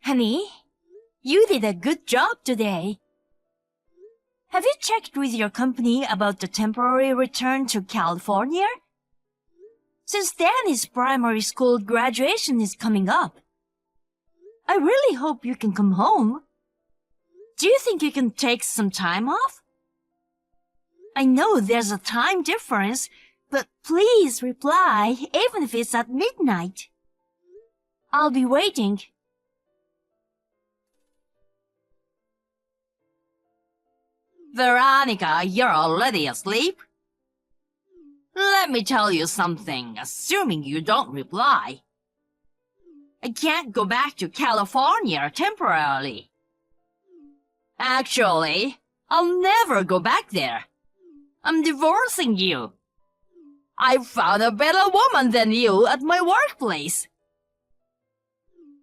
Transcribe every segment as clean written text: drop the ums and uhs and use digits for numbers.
Honey, you did a good job today. Have you checked with your company about the temporary return to California? Since Danny's primary school graduation is coming up, I really hope you can come home. Do you think you can take some time off? I know there's a time difference, but please reply even if it's at midnight. I'll be waiting. Veronica, you're already asleep? Let me tell you something, assuming you don't reply. I can't go back to California temporarily. Actually, I'll never go back there. I'm divorcing you. I found a better woman than you at my workplace.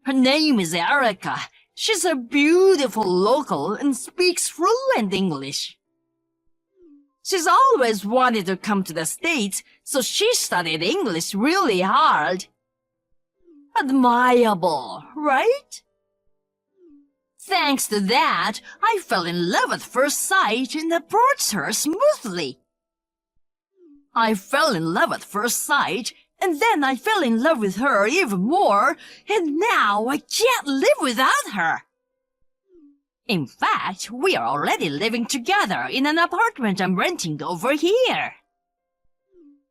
Her name is Erica. She's a beautiful local and speaks fluent English. She's always wanted to come to the States, so she studied English really hard. Admirable, right? Thanks to that, I fell in love at first sight and approached her smoothly. I fell in love at first sight, and then I fell in love with her even more, and now I can't live without her. In fact, we are already living together in an apartment I'm renting over here.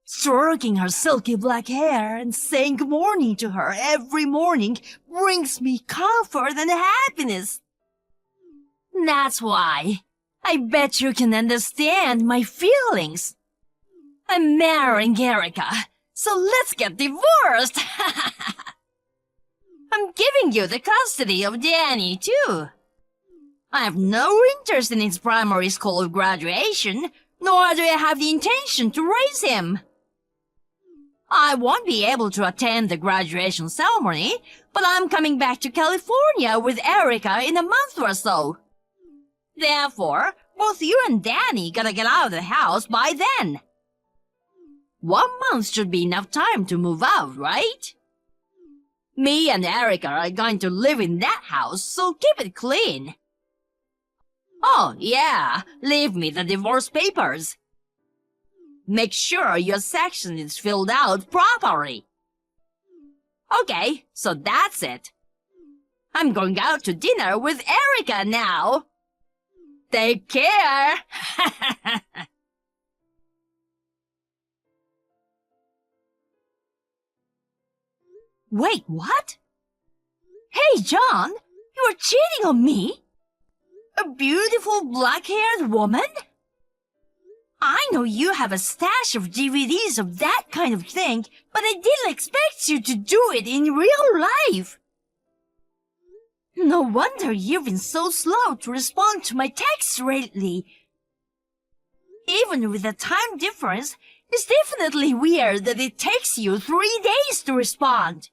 Stroking her silky black hair and saying good morning to her every morning brings me comfort and happiness. That's why I bet you can understand my feelings. I'm marrying Erica, so let's get divorced. I'm giving you the custody of Danny, too. I have no interest in his primary school graduation, nor do I have the intention to raise him. I won't be able to attend the graduation ceremony, but I'm coming back to California with Erica in a month or so. Therefore, both you and Danny gotta get out of the house by then. 1 month should be enough time to move out, right? Me and Erica are going to live in that house, so keep it clean. Oh, yeah, leave me the divorce papers. Make sure your section is filled out properly. Okay, so that's it. I'm going out to dinner with Erica now. Take care. Wait, what? Hey, John, you are cheating on me? A beautiful black-haired woman? I know you have a stash of DVDs of that kind of thing, but I didn't expect you to do it in real life. No wonder you've been so slow to respond to my texts lately. Even with the time difference, it's definitely weird that it takes you 3 days to respond.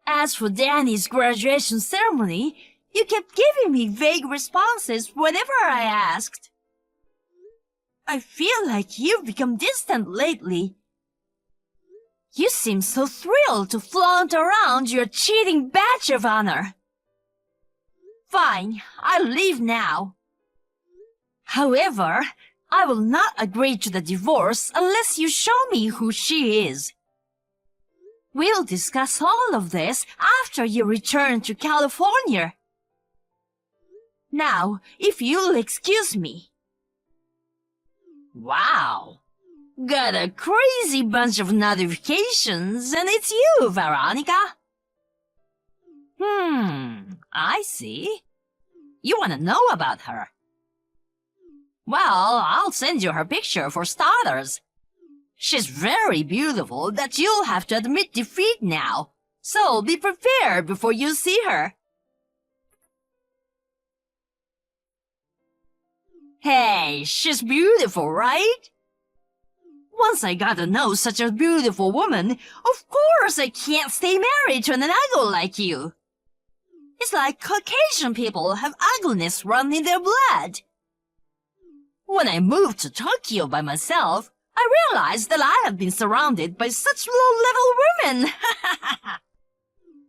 As for Danny's graduation ceremony, you kept giving me vague responses whenever I asked. I feel like you've become distant lately. You seem so thrilled to flaunt around your cheating badge of honor. Fine, I'll leave now. However, I will not agree to the divorce unless you show me who she is. We'll discuss all of this after you return to California. Now, if you'll excuse me. Wow. Got a crazy bunch of notifications, and it's you, Veronica. I see. You want to know about her. Well, I'll send you her picture for starters. She's very beautiful that you'll have to admit defeat now, so be prepared before you see her. Hey, she's beautiful, right? Once I got to know such a beautiful woman, of course I can't stay married to an ugly like you. It's like Caucasian people have ugliness run in their blood. When I moved to Tokyo by myself, I realized that I have been surrounded by such low-level women.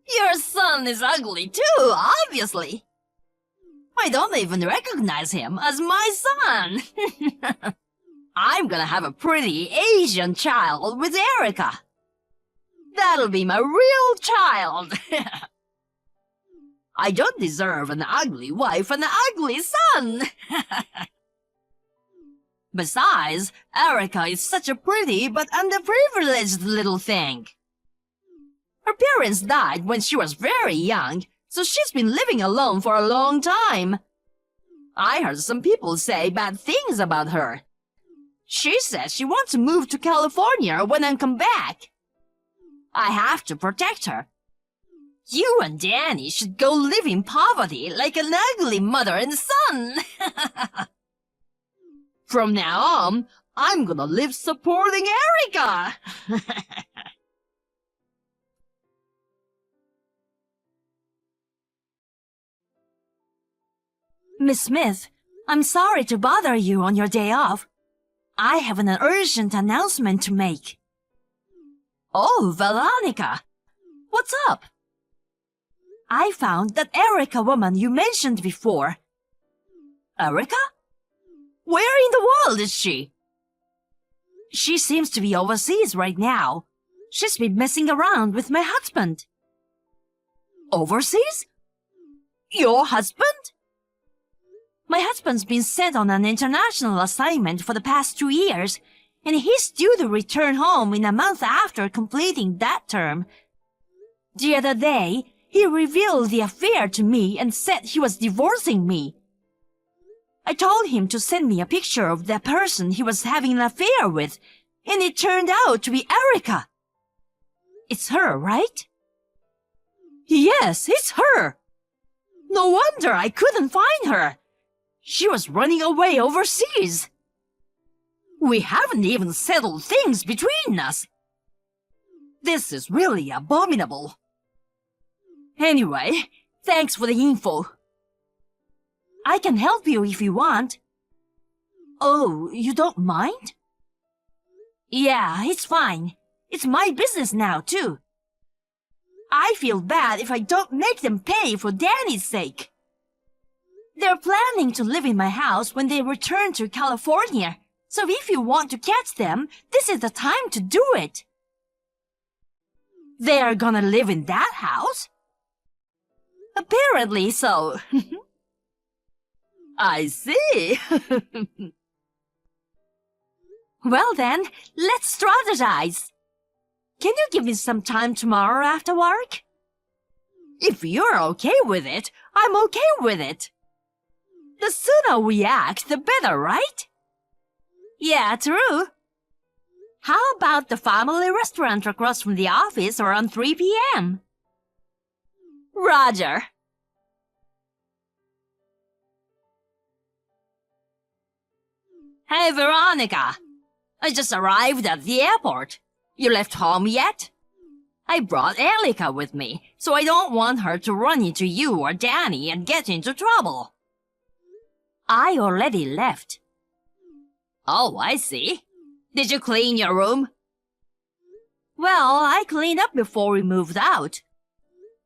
You're so son is ugly too, obviously. I don't even recognize him as my son. I'm gonna have a pretty Asian child with Erica. That'll be my real child. I don't deserve an ugly wife and an ugly son. Besides, Erica is such a pretty but underprivileged little thing. Her parents died when she was very young, so she's been living alone for a long time. I heard some people say bad things about her. She says she wants to move to California when I come back. I have to protect her. You and Danny should go live in poverty like an ugly mother and son. From now on, I'm gonna live supporting Erica. Miss Smith, I'm sorry to bother you on your day off. I have an urgent announcement to make. Oh, Veronica. What's up? I found that Erica woman you mentioned before. Erica? Where in the world is she? She seems to be overseas right now. She's been messing around with my husband. Overseas? Your husband? My husband's been sent on an international assignment for the past 2 years, and he's due to return home in a month after completing that term. The other day, he revealed the affair to me and said he was divorcing me. I told him to send me a picture of the person he was having an affair with, and it turned out to be Erica. It's her, right? Yes, it's her. No wonder I couldn't find her. She was running away overseas. We haven't even settled things between us. This is really abominable. Anyway, thanks for the info. I can help you if you want. Oh, you don't mind? Yeah, it's fine. It's my business now, too. I feel bad if I don't make them pay for Danny's sake. They're planning to live in my house when they return to California, so if you want to catch them, this is the time to do it. They're gonna live in that house? Apparently so. I see. Well then, let's strategize. Can you give me some time tomorrow after work? If you're okay with it, I'm okay with it. The sooner we act, the better, right? Yeah, true. How about the family restaurant across from the office around 3 p.m.? Roger. Hey, Veronica. I just arrived at the airport. You left home yet? I brought Erica with me, so I don't want her to run into you or Danny and get into trouble. I already left. Oh, I see. Did you clean your room? Well, I cleaned up before we moved out.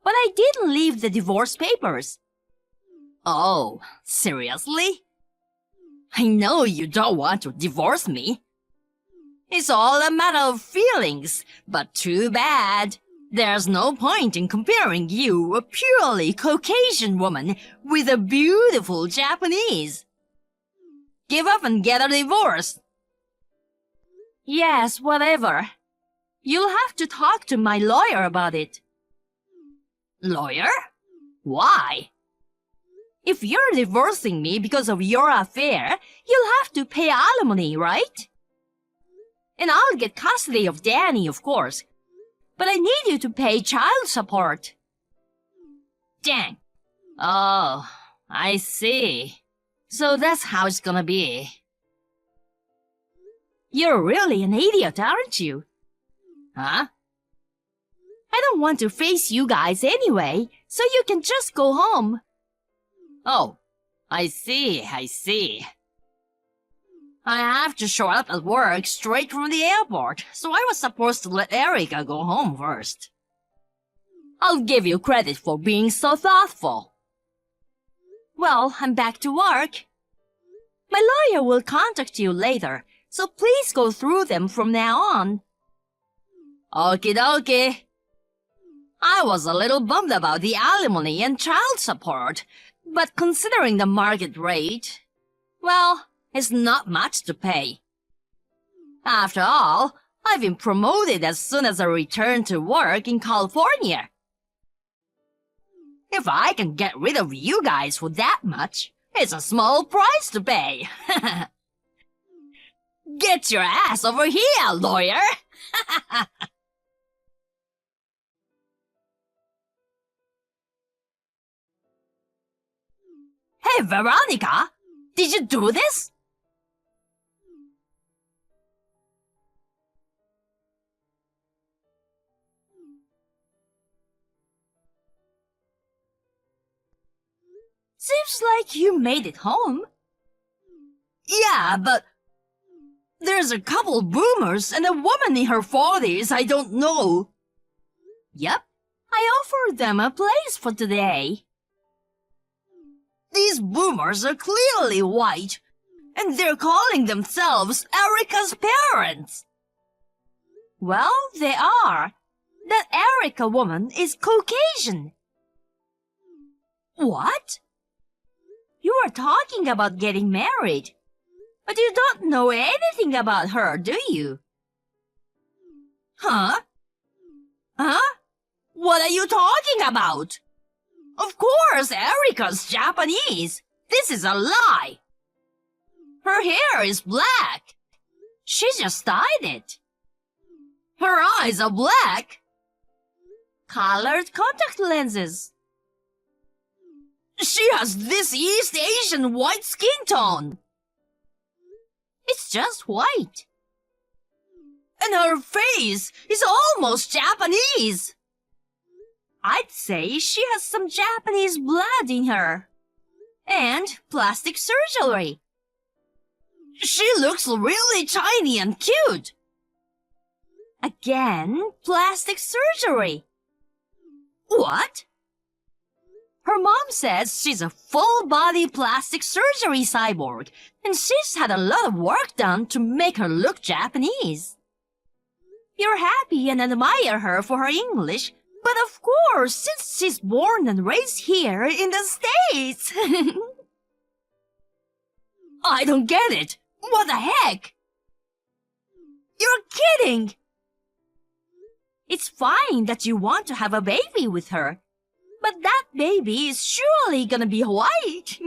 But I didn't leave the divorce papers. Oh, seriously? I know you don't want to divorce me. It's all a matter of feelings, but too bad. There's no point in comparing you, a purely Caucasian woman, with a beautiful Japanese. Give up and get a divorce. Yes, whatever. You'll have to talk to my lawyer about it. Lawyer? Why? If you're divorcing me because of your affair, you'll have to pay alimony, right? And I'll get custody of Danny, of course. But I need you to pay child support. Dang. Oh, I see. So that's how it's gonna be. You're really an idiot, aren't you? Huh? I don't want to face you guys anyway, so you can just go home. Oh, I see. I have to show up at work straight from the airport, so I was supposed to let Erica go home first. I'll give you credit for being so thoughtful. Well, I'm back to work. My lawyer will contact you later, so please go through them from now on. Okie dokie. I was a little bummed about the alimony and child support, but considering the market rate, well, it's not much to pay. After all, I've been promoted as soon as I returned to work in California. If I can get rid of you guys for that much, it's a small price to pay. Get your ass over here, lawyer! Hey, Veronica! Did you do this? Seems like you made it home. Yeah, but there's a couple boomers and a woman in her 40s I don't know. Yep, I offered them a place for today. These boomers are clearly white, and they're calling themselves Erica's parents. Well, they are. That Erica woman is Caucasian. What? You are talking about getting married, but you don't know anything about her, do you? Huh? Huh? What are you talking about? Of course, Erica's Japanese. This is a lie. Her hair is black. She just dyed it. Her eyes are black. Colored contact lenses. She has this East Asian white skin tone. It's just white. And her face is almost Japanese. I'd say she has some Japanese blood in her. And plastic surgery. She looks really tiny and cute. Again, plastic surgery. What? Her mom says she's a full-body plastic surgery cyborg, and she's had a lot of work done to make her look Japanese. You're happy and admire her for her English, but of course, since she's born and raised here in the States. I don't get it. What the heck? You're kidding! It's fine that you want to have a baby with her, but that baby is surely gonna be white.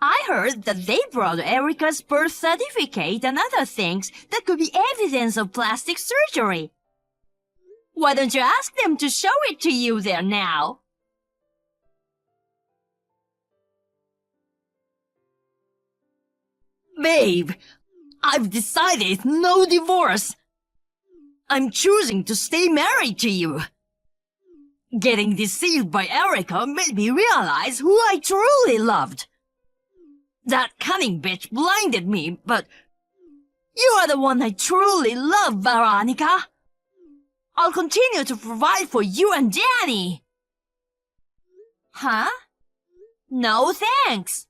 I heard that they brought Erica's birth certificate and other things that could be evidence of plastic surgery. Why don't you ask them to show it to you there now? Babe, I've decided no divorce. I'm choosing to stay married to you. Getting deceived by Erica made me realize who I truly loved. That cunning bitch blinded me, but you are the one I truly love, Veronica. I'll continue to provide for you and Danny. Huh? No thanks.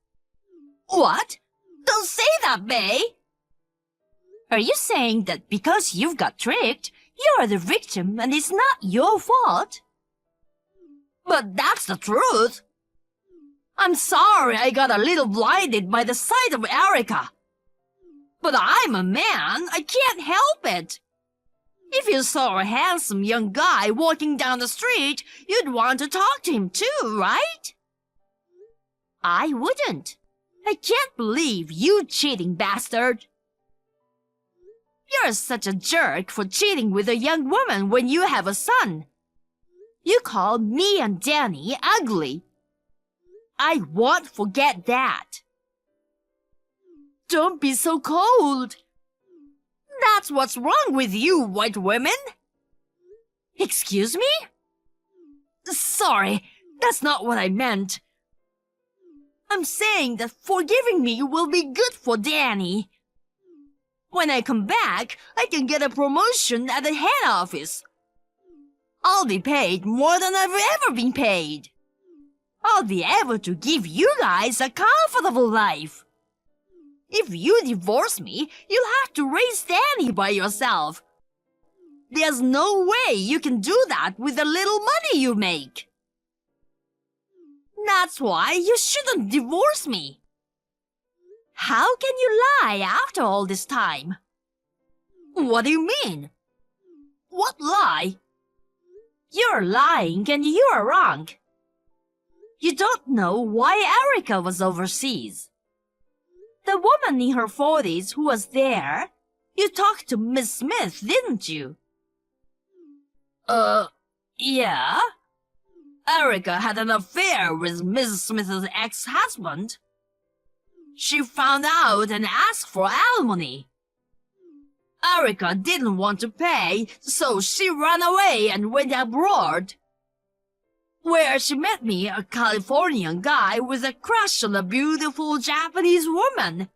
What? Don't say that, babe. Are you saying that because you've got tricked, you're the victim and it's not your fault? But that's the truth. I'm sorry I got a little blinded by the sight of Erica. But I'm a man, I can't help it. If you saw a handsome young guy walking down the street, you'd want to talk to him too, right? I wouldn't. I can't believe you cheating bastard. You're such a jerk for cheating with a young woman when you have a son. You called me and Danny ugly. I won't forget that. Don't be so cold. That's what's wrong with you, white women. Excuse me? Sorry, that's not what I meant. I'm saying that forgiving me will be good for Danny. When I come back, I can get a promotion at the head office. I'll be paid more than I've ever been paid. I'll be able to give you guys a comfortable life. If you divorce me, you'll have to raise Danny by yourself. There's no way you can do that with the little money you make. That's why you shouldn't divorce me. How can you lie after all this time? What do you mean? What lie? You're lying and you're wrong. You don't know why Erica was overseas. The woman in her 40s who was there, you talked to Miss Smith, didn't you? Yeah. Erica had an affair with Miss Smith's ex-husband. She found out and asked for alimony. Erica didn't want to pay, so she ran away and went abroad, where she met me, a Californian guy with a crush on a beautiful Japanese woman.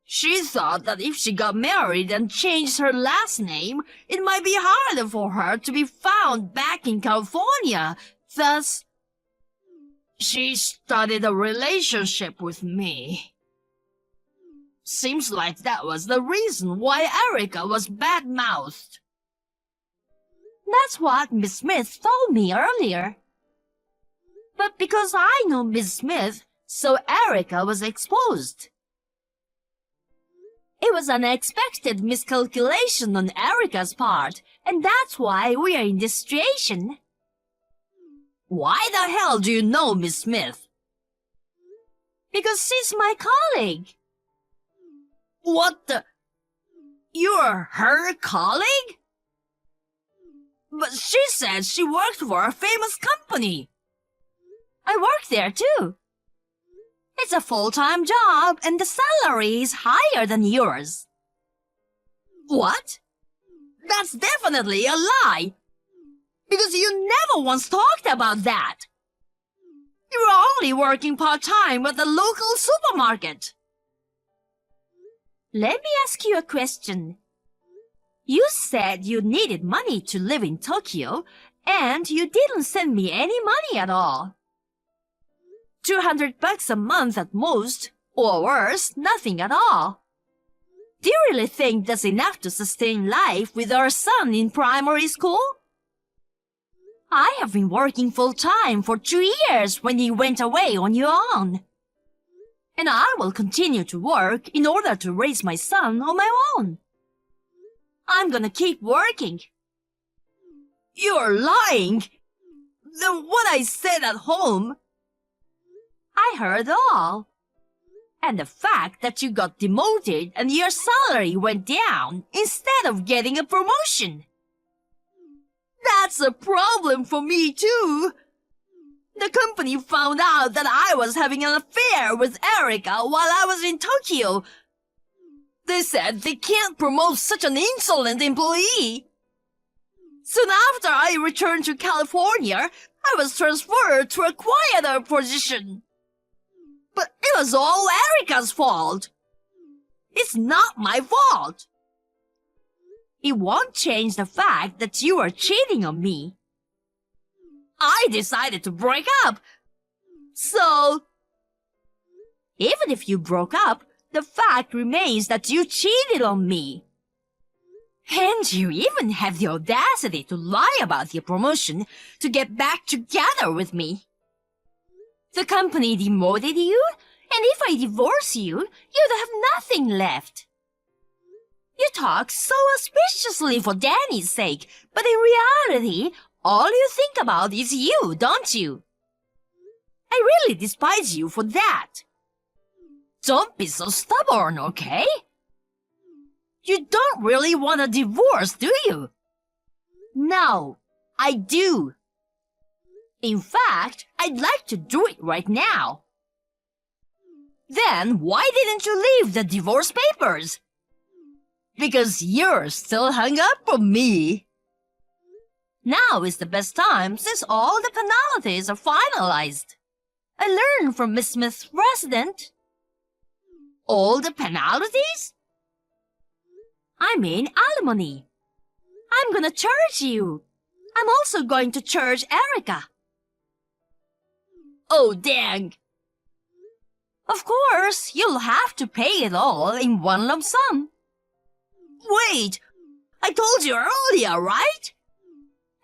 She thought that if she got married and changed her last name, it might be harder for her to be found back in California. Thus, she started a relationship with me. Seems like that was the reason why Erica was bad-mouthed. That's what Miss Smith told me earlier. But because I know Miss Smith, so Erica was exposed. It was an unexpected miscalculation on Erica's part, and that's why we are in this situation. Why the hell do you know Miss Smith? Because she's my colleague. What the? You're her colleague? But she said she worked for a famous company. I work there too. It's a full-time job and the salary is higher than yours. What? That's definitely a lie. Because you never once talked about that. You're only working part-time at the local supermarket. Let me ask you a question. You said you needed money to live in Tokyo, and you didn't send me any money at all. $200 a month at most, or worse, nothing at all. Do you really think that's enough to sustain life with our son in primary school? I have been working full-time for 2 years when you went away on your own. And I will continue to work in order to raise my son on my own. I'm gonna keep working. You're lying. Then what I said at home. I heard all. And the fact that you got demoted and your salary went down instead of getting a promotion. That's a problem for me too. The company found out that I was having an affair with Erica while I was in Tokyo. They said they can't promote such an insolent employee. Soon after I returned to California, I was transferred to a quieter position. But it was all Erica's fault. It's not my fault. It won't change the fact that you are cheating on me. I decided to break up. So, even if you broke up, the fact remains that you cheated on me. And you even have the audacity to lie about your promotion to get back together with me. The company demoted you, and if I divorce you, you'd have nothing left. You talk so auspiciously for Danny's sake, but in reality, all you think about is you, don't you? I really despise you for that. Don't be so stubborn, okay? You don't really want a divorce, do you? No, I do. In fact, I'd like to do it right now. Then why didn't you leave the divorce papers? Because you're still hung up on me. Now is the best time since all the penalties are finalized. I learned from Miss Smith's president. All the penalties? I mean alimony. I'm gonna charge you. I'm also going to charge Erica. Oh, dang. Of course, you'll have to pay it all in one lump sum. Wait, I told you earlier, right?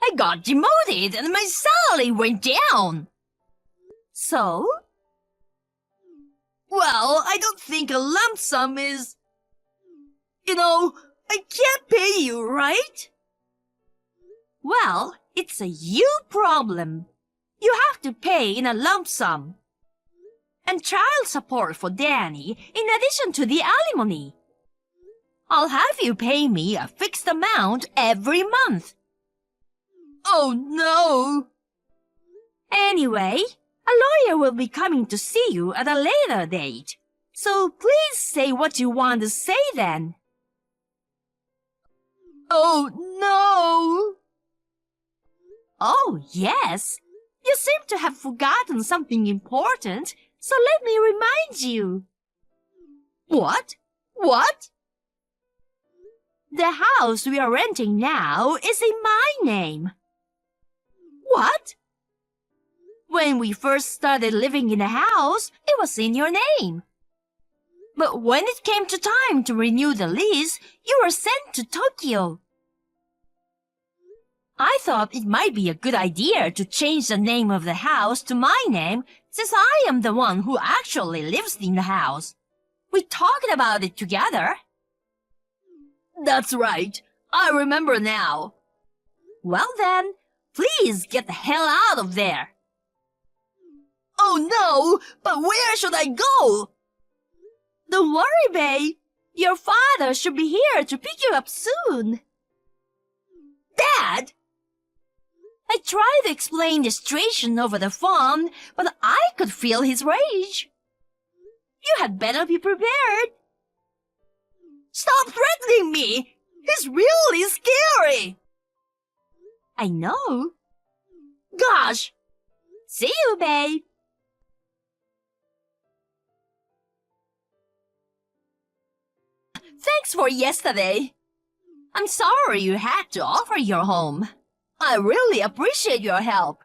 I got demoted and my salary went down. So? Well, I don't think a lump sum is... I can't pay you, right? Well, it's a you problem. You have to pay in a lump sum. And child support for Danny in addition to the alimony. I'll have you pay me a fixed amount every month. Oh, no. Anyway, a lawyer will be coming to see you at a later date. So please say what you want to say then. Oh, no. Oh, yes. You seem to have forgotten something important, so let me remind you. What? What? The house we are renting now is in my name. What? When we first started living in the house, it was in your name. But when it came to time to renew the lease, you were sent to Tokyo. I thought it might be a good idea to change the name of the house to my name, since I am the one who actually lives in the house. We talked about it together. That's right. I remember now. Well then, please get the hell out of there. Oh no, but where should I go? Don't worry, babe. Your father should be here to pick you up soon. Dad! I tried to explain the situation over the phone, but I could feel his rage. You had better be prepared. Stop threatening me! He's really scary! I know. Gosh! See you, babe. Thanks for yesterday. I'm sorry you had to offer your home. I really appreciate your help.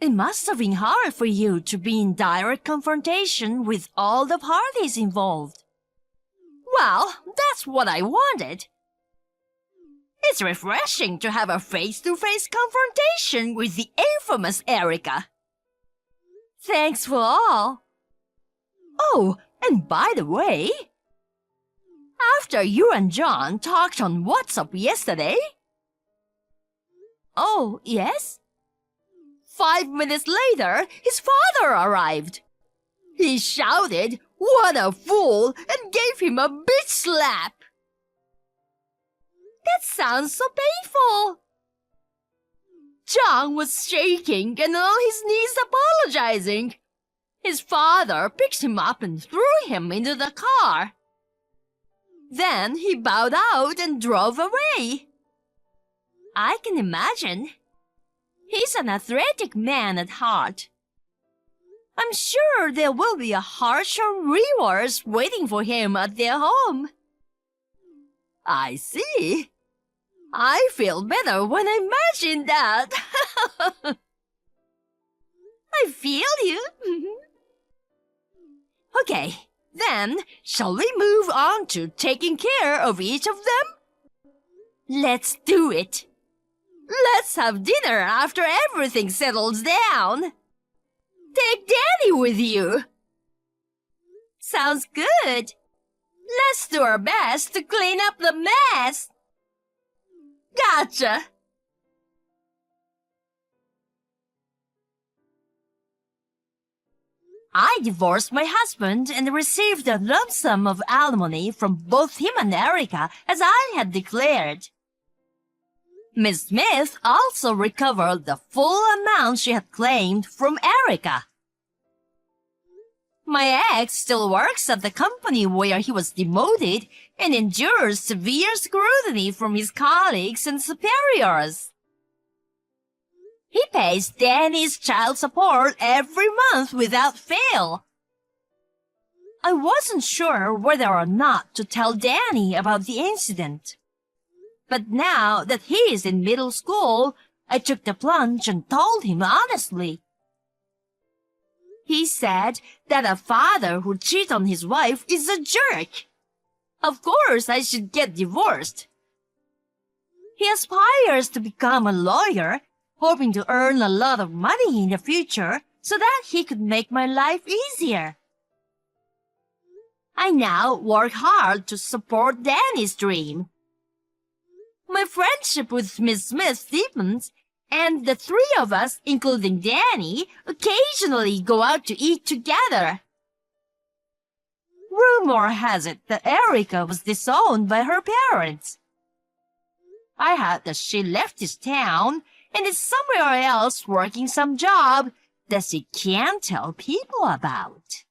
It must have been hard for you to be in direct confrontation with all the parties involved. Well, that's what I wanted. It's refreshing to have a face-to-face confrontation with the infamous Erica. Thanks for all. Oh, and by the way, after you and John talked on WhatsApp yesterday... Oh, yes? 5 minutes later, his father arrived. He shouted, "What a fool!" and gave him a bitch slap. That sounds so painful. John was shaking and on his knees apologizing. His father picked him up and threw him into the car. Then he bowed out and drove away. I can imagine. He's an athletic man at heart. I'm sure there will be a harsher rewards waiting for him at their home. I see. I feel better when I imagine that. I feel you. Okay, then shall we move on to taking care of each of them? Let's do it. Let's have dinner after everything settles down. Take Danny with you. Sounds good. Let's do our best to clean up the mess. Gotcha. I divorced my husband and received a lump sum of alimony from both him and Erica, as I had declared. Miss Smith also recovered the full amount she had claimed from Erica. My ex still works at the company where he was demoted and endures severe scrutiny from his colleagues and superiors. He pays Danny's child support every month without fail. I wasn't sure whether or not to tell Danny about the incident. But now that he is in middle school, I took the plunge and told him honestly. He said that a father who cheats on his wife is a jerk. Of course, I should get divorced. He aspires to become a lawyer, hoping to earn a lot of money in the future so that he could make my life easier. I now work hard to support Danny's dream. My friendship with Miss Smith deepens, and the three of us, including Danny, occasionally go out to eat together. Rumor has it that Erica was disowned by her parents. I heard that she left this town and is somewhere else working some job that she can't tell people about.